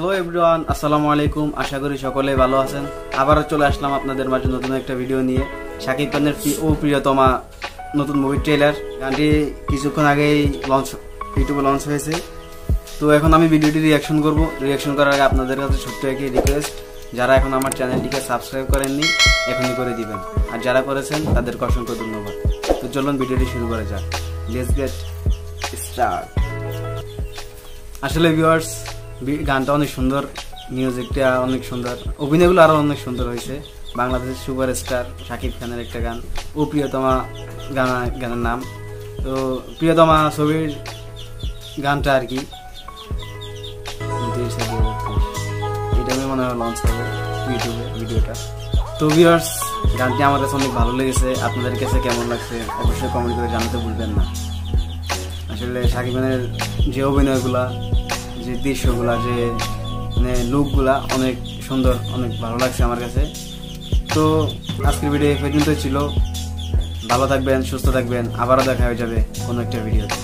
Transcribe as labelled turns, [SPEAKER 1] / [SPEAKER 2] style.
[SPEAKER 1] Hello everyone, আসসালামু আলাইকুম। আশা করি সকলেই ভালো আছেন। আবারও চলে আসলাম আপনাদের মাঝে নতুন একটা ভিডিও নিয়ে। শাকিব খানের প্রিয়তমা নতুন মুভি ট্রেলার গানটি কিছুক্ষণ আগেই ইউটিউবে লঞ্চ হয়েছে। তো এখন আমি ভিডিওটি রিয়াকশন করব। রিয়াকশন করার আগে আপনাদের কাছে ছোট্ট একটি রিকোয়েস্ট, যারা এখন আমার চ্যানেলটিকে সাবস্ক্রাইব করেননি এখনই করে দিবেন, আর যারা করেছেন তাদেরকে অসংখ্য ধন্যবাদ। তো চলুন ভিডিওটি শুরু করা যাক। Let's get start. আসলে ভিউয়ার্স, গানটা অনেক সুন্দর, মিউজিকটা অনেক সুন্দর, অভিনয়গুলো আরো অনেক সুন্দর হয়েছে। বাংলাদেশের সুপারস্টার শাকিব খানের একটা গান, ও প্রিয়তমা গানের নাম। তো প্রিয়তমা ছবির গানটা আর কি এটা আমি মনে হয় লঞ্চ হবে ইউটিউবে ভিডিওটা। তো ভিউয়ার্স, গানটি আমার কাছে অনেক ভালো লেগেছে। আপনাদের কাছে কেমন লাগছে অবশ্যই কমেন্ট করে জানাতে ভুলবেন না। আসলে শাকিব খানের যে অভিনয়গুলা, যে দৃশ্যগুলা, যে মানে লুকগুলা অনেক সুন্দর, অনেক ভালো লাগছে আমার কাছে। তো আজকের ভিডিও এই পর্যন্ত ছিল। ভালো থাকবেন, সুস্থ থাকবেন, আবারও দেখা হয়ে যাবে কোনো একটা ভিডিওতে।